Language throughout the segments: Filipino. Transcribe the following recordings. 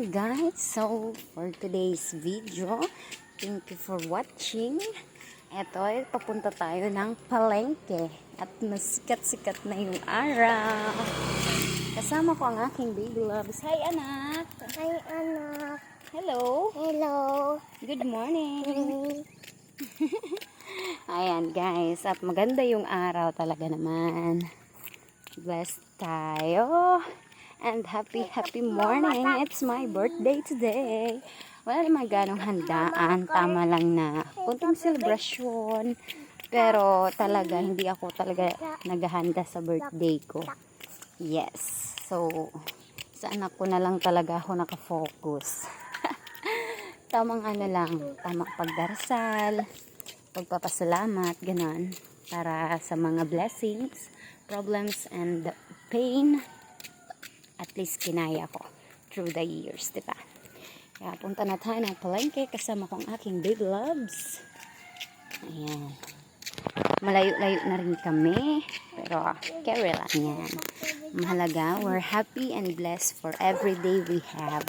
Ayan guys, so for today's video, thank you for watching. Eto, papunta tayo ng palengke at masikat-sikat na yung araw. Kasama ko ang aking baby loves. Hi anak! Hi, anak. Hello! Hello. Good morning! Ayan guys, at maganda yung araw talaga naman. Blessed tayo. And happy morning. It's my birthday today. Wala naman ganong handaan. Tama lang na kunting celebration. Pero talaga, hindi ako talaga naghahanda sa birthday ko. Yes. So, sa anak ko na lang talaga ako nakafocus. Tamang ano lang, tamang pagdarasal, pagpapasalamat, ganon. Para sa mga blessings, problems, and pain, at least kinaya ko through the years, diba? Kaya punta na tayo ng palengke kasama ko ang aking baby loves. Ayan. Malayo-layo na rin kami, pero carry lang yan. Mahalaga, we're happy and blessed for every day we have.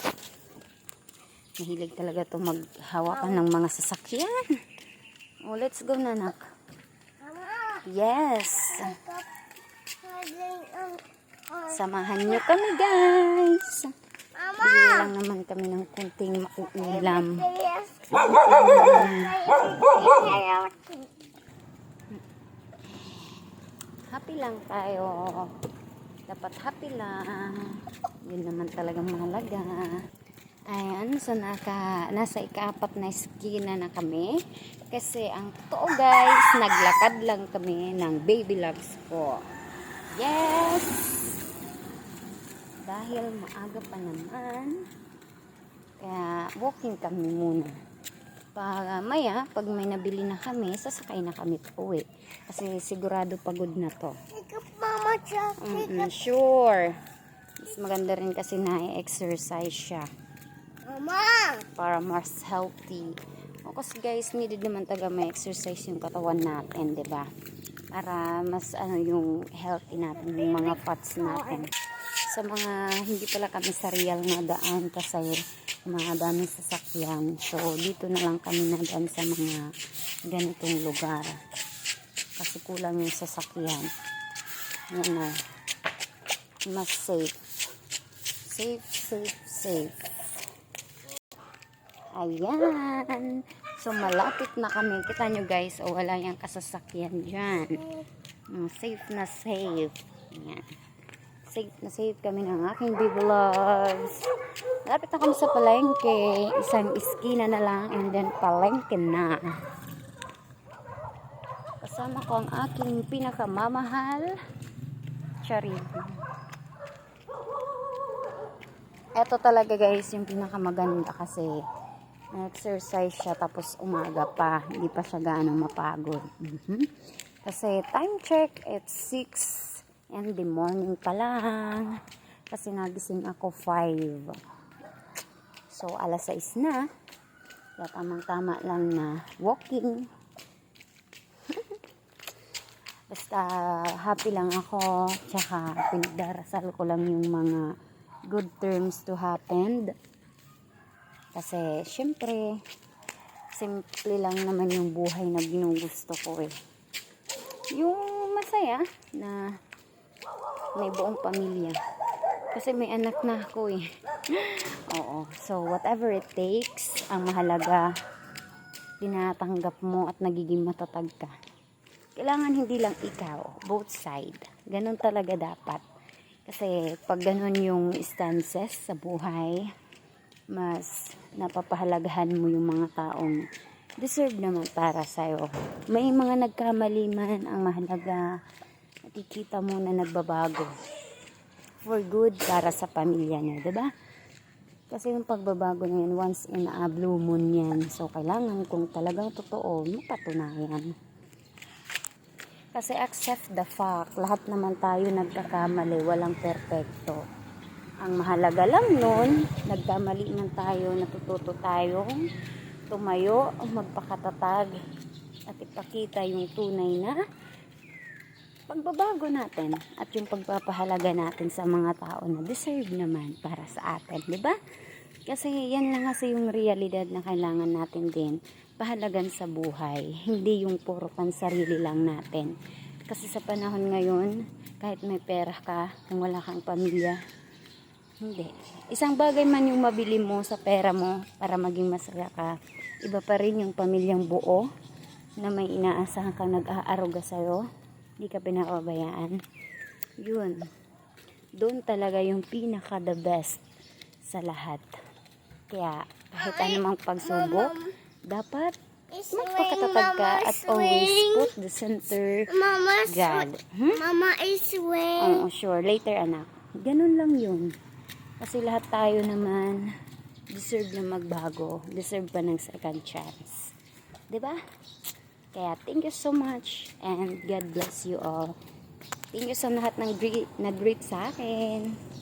Mahilig talaga ito maghawakan ng mga sasakyan. Oh, let's go na, anak. Yes. Samahan nyo kami, guys. Bili lang naman kami ng kunting mauulam. Happy lang tayo. Dapat happy lang. Yun naman talagang mahalaga. Ayan, so nasa ika-4 na eskina na kami. Kasi ang totoo guys, naglakad lang kami ng baby loves ko. Yes! Dahil maaga pa naman, kaya walking kami muna. Maya, pag may nabili na kami, sasakay na kami uwi. Kasi sigurado pagod na to. Mama, Sure. Mas maganda rin kasi na-exercise siya. Mama! Para mas healthy. O kasi guys, needed naman taga may exercise yung katawan natin, 'di ba? Para mas yung healthy natin, yung mga fats natin. Sa mga hindi pala kami sa real na daan kasi mga daming sasakyan. So, dito na lang kami nadaan sa mga ganitong lugar. Kasi kulang yung sasakyan. Yan na. Mas safe. Safe. Ayan. So, malapit na kami. Kita nyo guys, wala yung kasasakyan dyan. Safe na safe. Ayan. Safe kami ng aking baby loves. Malapit na kami sa palengke. Isang iskina na lang and then palengke na. Kasama ko ang aking pinakamamahal. Charin. Ito talaga guys yung pinakamaganda kasi exercise siya tapos umaga pa. Hindi pa siya gaano mapagod. Kasi time check, it's 6 in the morning pa lang. Kasi nagising ako 5. So, alas 6 na. Kaya tamang-tama lang na walking. Basta happy lang ako. Tsaka pinagdarasal ko lang yung mga good terms to happen. Kasi, syempre, simple lang naman yung buhay na ginugusto ko eh. Yung masaya na may buong pamilya. Kasi may anak na ako eh. Oo. So, whatever it takes, ang mahalaga, tinatanggap mo at nagiging matatag ka. Kailangan hindi lang ikaw, both side. Ganun talaga dapat. Kasi pag ganun yung stances sa buhay, mas napapahalagahan mo yung mga taong deserve naman para sa'yo. May mga nagkamali man, ang mahalaga, nakikita mo na nagbabago for good para sa pamilya niya, diba? Kasi yung pagbabago na yan, once in a blue moon yan. So, kailangan kung talagang totoo, mapatunayan. Kasi accept the fact, lahat naman tayo nagkakamali, walang perfecto. Ang mahalaga lang nun, nagkamali man tayo, natututo tayong tumayo, magpakatatag, at ipakita yung tunay na pagbabago natin at yung pagpapahalaga natin sa mga tao na deserve naman para sa atin, di ba? Kasi yan lang kasi yung realidad na kailangan natin din pahalagan sa buhay. Hindi yung puro pansarili lang natin. Kasi sa panahon ngayon, kahit may pera ka, kung wala kang pamilya, hindi. Isang bagay man yung mabili mo sa pera mo para maging masaya ka. Iba pa rin yung pamilyang buo na may inaasahan kang nag-aaruga sa'yo. Hindi ka pinapabayaan. Yun. Doon talaga yung pinaka the best sa lahat. Kaya kahit anumang pagsubok, dapat magpakatatag ka at always put the center Mama, God. Mama is swing. Oo, sure. Later, anak. Ganun lang yun. Kasi lahat tayo naman deserve na magbago. Deserve pa ng second chance. 'Di ba? Kaya thank you so much and God bless you all. Thank you sa lahat ng nag-greet sa akin.